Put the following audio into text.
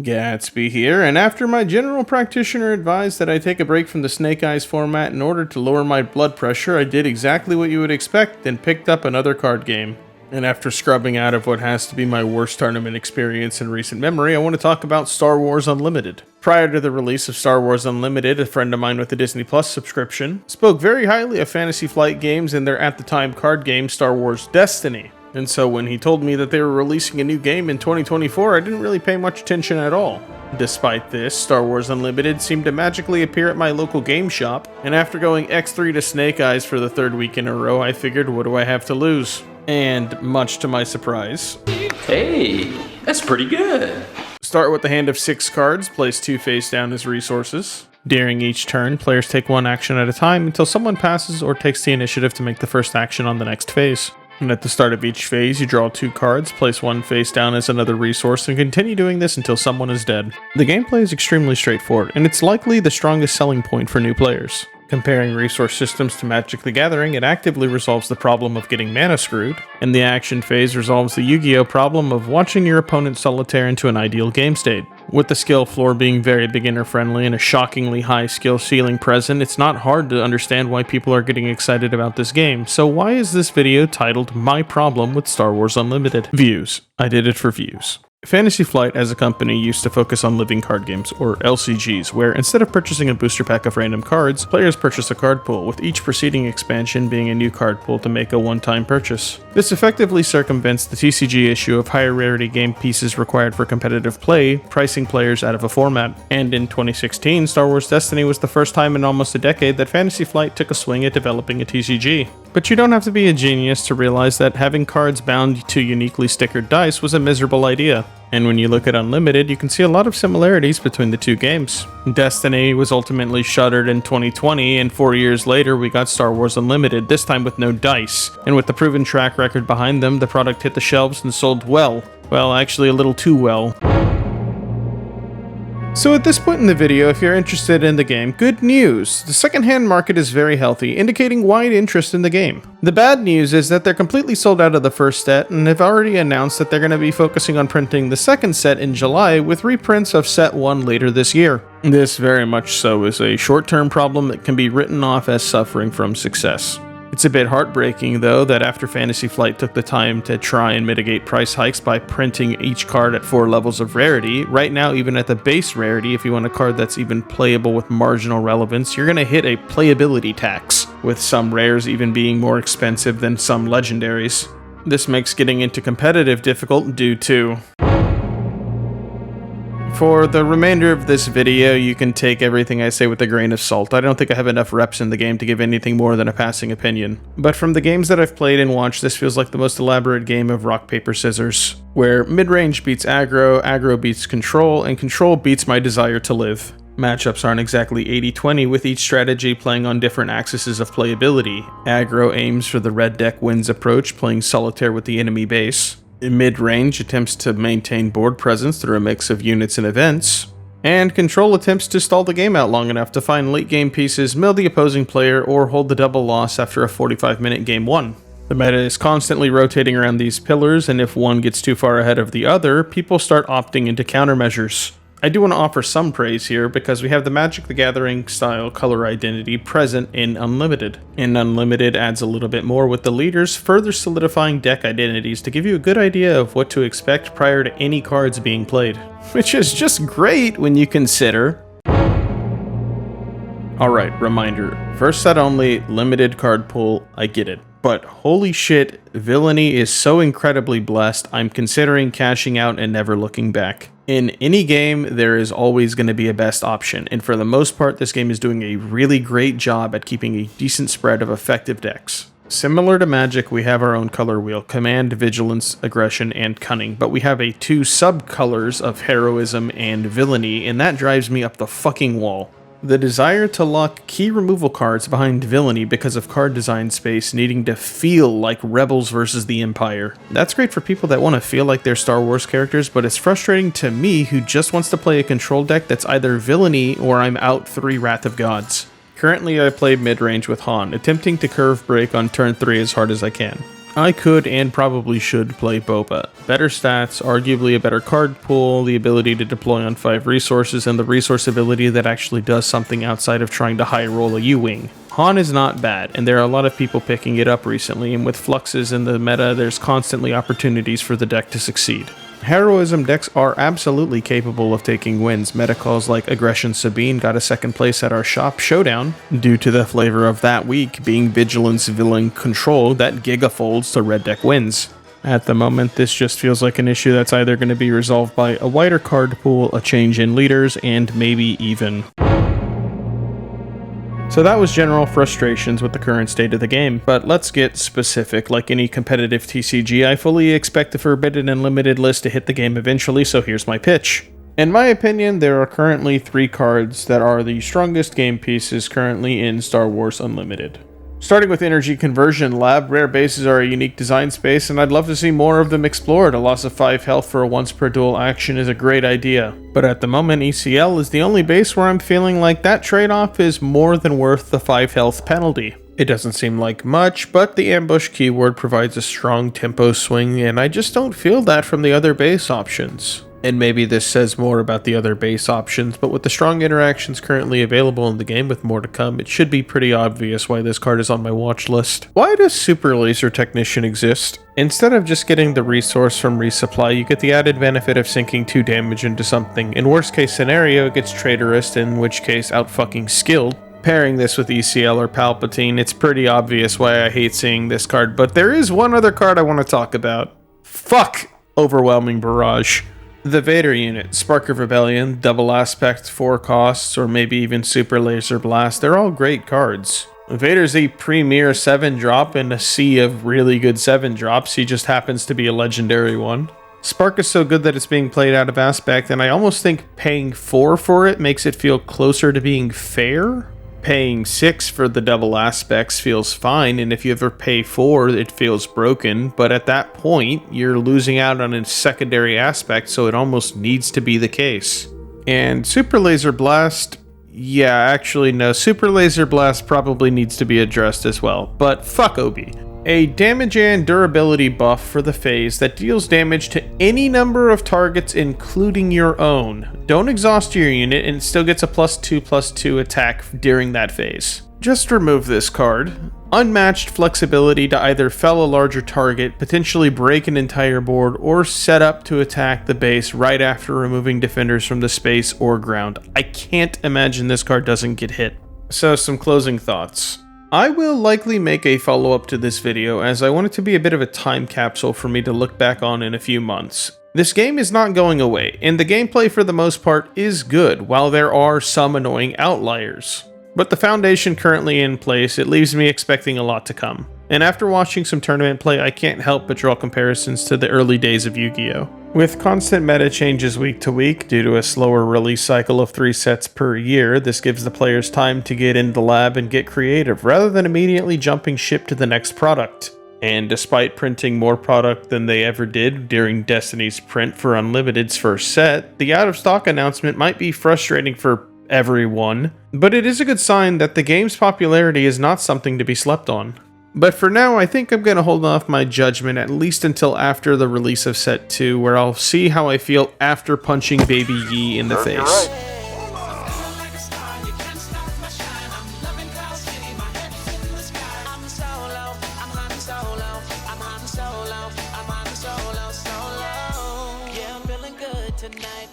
Gatsby here, and after my general practitioner advised that I take a break from the Snake Eyes format in order to lower my blood pressure, I did exactly what you would expect and picked up another card game. And after scrubbing out of what has to be my worst tournament experience in recent memory, I want to talk about Star Wars Unlimited. Prior to the release of Star Wars Unlimited, a friend of mine with a Disney Plus subscription spoke very highly of Fantasy Flight Games and their at-the-time card game Star Wars Destiny. And so when he told me that they were releasing a new game in 2024, I didn't really pay much attention at all. Despite this, Star Wars Unlimited seemed to magically appear at my local game shop, and after going X3 to Snake Eyes for the third week in a row, I figured, what do I have to lose? And much to my surprise, hey, that's pretty good. Start with a hand of 6 cards, place 2 face down as resources. During each turn, players take one action at a time until someone passes or takes the initiative to make the first action on the next phase. And at the start of each phase, you draw 2 cards, place one face down as another resource, and continue doing this until someone is dead. The gameplay is extremely straightforward, and it's likely the strongest selling point for new players. Comparing resource systems to Magic the Gathering, it actively resolves the problem of getting mana screwed, and the action phase resolves the Yu-Gi-Oh! Problem of watching your opponent solitaire into an ideal game state. With the skill floor being very beginner friendly and a shockingly high skill ceiling present, it's not hard to understand why people are getting excited about this game. So why is this video titled My Problem with Star Wars Unlimited? Views. I did it for views. Fantasy Flight as a company used to focus on living card games, or LCGs, where instead of purchasing a booster pack of random cards, players purchase a card pool, with each preceding expansion being a new card pool to make a one-time purchase. This effectively circumvents the TCG issue of higher rarity game pieces required for competitive play, pricing players out of a format. And in 2016, Star Wars Destiny was the first time in almost a decade that Fantasy Flight took a swing at developing a TCG. But you don't have to be a genius to realize that having cards bound to uniquely stickered dice was a miserable idea. And when you look at Unlimited, you can see a lot of similarities between the two games. Destiny was ultimately shuttered in 2020, and 4 years later we got Star Wars Unlimited, this time with no dice. And with the proven track record behind them, the product hit the shelves and sold well. Well, actually a little too well. So at this point in the video, if you're interested in the game, good news! The secondhand market is very healthy, indicating wide interest in the game. The bad news is that they're completely sold out of the first set, and have already announced that they're going to be focusing on printing the second set in July, with reprints of set 1 later this year. This very much so is a short-term problem that can be written off as suffering from success. It's a bit heartbreaking, though, that after Fantasy Flight took the time to try and mitigate price hikes by printing each card at 4 levels of rarity, right now even at the base rarity, if you want a card that's even playable with marginal relevance, you're going to hit a playability tax, with some rares even being more expensive than some legendaries. This makes getting into competitive difficult due to... For the remainder of this video, you can take everything I say with a grain of salt. I don't think I have enough reps in the game to give anything more than a passing opinion. But from the games that I've played and watched, this feels like the most elaborate game of rock, paper, scissors, where mid-range beats aggro, aggro beats control, and control beats my desire to live. Matchups aren't exactly 80-20, with each strategy playing on different axes of playability. Aggro aims for the red deck wins approach, playing solitaire with the enemy base. Mid-range attempts to maintain board presence through a mix of units and events, and control attempts to stall the game out long enough to find late game pieces, mill the opposing player, or hold the double loss after a 45-minute game 1. The meta is constantly rotating around these pillars, and if one gets too far ahead of the other, people start opting into countermeasures. I do want to offer some praise here because we have the Magic the Gathering style color identity present in Unlimited. And Unlimited adds a little bit more with the leaders further solidifying deck identities to give you a good idea of what to expect prior to any cards being played. Which is just great when you consider... Alright, reminder, first set only, limited card pool, I get it. But holy shit, Villainy is so incredibly blessed, I'm considering cashing out and never looking back. In any game, there is always going to be a best option, and for the most part, this game is doing a really great job at keeping a decent spread of effective decks. Similar to Magic, we have our own color wheel, Command, Vigilance, Aggression, and Cunning, but we have 2 sub-colors of Heroism and Villainy, and that drives me up the fucking wall. The desire to lock key removal cards behind Villainy because of card design space needing to feel like Rebels versus the Empire. That's great for people that want to feel like they're Star Wars characters, but it's frustrating to me who just wants to play a control deck that's either Villainy or I'm out 3 Wrath of Gods. Currently I play mid-range with Han, attempting to curve break on turn 3 as hard as I can. I could and probably should play Boba. Better stats, arguably a better card pool, the ability to deploy on 5 resources, and the resource ability that actually does something outside of trying to high roll a U-Wing. Han is not bad, and there are a lot of people picking it up recently, and with fluxes in the meta, there's constantly opportunities for the deck to succeed. Heroism decks are absolutely capable of taking wins. Meta calls like Aggression Sabine got a second place at our shop showdown due to the flavor of that week being Vigilance Villain Control that gigafolds to red deck wins. At the moment, this just feels like an issue that's either going to be resolved by a wider card pool, a change in leaders, and maybe even. So that was general frustrations with the current state of the game, but let's get specific. Like any competitive TCG, I fully expect the Forbidden and Limited list to hit the game eventually, so here's my pitch. In my opinion, there are currently 3 cards that are the strongest game pieces currently in Star Wars Unlimited. Starting with Energy Conversion Lab, rare bases are a unique design space, and I'd love to see more of them explored. A loss of 5 health for a once per duel action is a great idea. But at the moment, ECL is the only base where I'm feeling like that trade-off is more than worth the 5 health penalty. It doesn't seem like much, but the ambush keyword provides a strong tempo swing, and I just don't feel that from the other base options. And maybe this says more about the other base options, but with the strong interactions currently available in the game with more to come, it should be pretty obvious why this card is on my watch list. Why does Super Laser Technician exist? Instead of just getting the resource from resupply, you get the added benefit of sinking 2 damage into something. In worst case scenario, it gets Traitorous, in which case out fucking skilled. Pairing this with ECL or Palpatine, it's pretty obvious why I hate seeing this card, but there is one other card I want to talk about. Fuck! Overwhelming Barrage. The Vader unit, Spark of Rebellion, Double Aspect, 4 costs, or maybe even Super Laser Blast, they're all great cards. Vader's a premier 7-drop in a sea of really good 7-drops, he just happens to be a legendary one. Spark is so good that it's being played out of Aspect, and I almost think paying 4 for it makes it feel closer to being fair. Paying 6 for the double aspects feels fine, and if you ever pay 4, it feels broken, but at that point, you're losing out on a secondary aspect, so it almost needs to be the case. And Super Laser Blast, yeah, actually no, Super Laser Blast probably needs to be addressed as well, but fuck Obi. A damage and durability buff for the phase that deals damage to any number of targets including your own. Don't exhaust your unit and it still gets a +2/+2 attack during that phase. Just remove this card. Unmatched flexibility to either fell a larger target, potentially break an entire board, or set up to attack the base right after removing defenders from the space or ground. I can't imagine this card doesn't get hit. So some closing thoughts. I will likely make a follow-up to this video as I want it to be a bit of a time capsule for me to look back on in a few months. This game is not going away, and the gameplay for the most part is good, while there are some annoying outliers. But the foundation currently in place, it leaves me expecting a lot to come. And after watching some tournament play, I can't help but draw comparisons to the early days of Yu-Gi-Oh! With constant meta changes week to week due to a slower release cycle of 3 sets per year, this gives the players time to get into the lab and get creative, rather than immediately jumping ship to the next product. And despite printing more product than they ever did during Destiny's print for Unlimited's first set, the out-of-stock announcement might be frustrating for everyone, but it is a good sign that the game's popularity is not something to be slept on. But for now, I think I'm going to hold off my judgment at least until after the release of Set 2, where I'll see how I feel after punching Baby Yi in the face. Tonight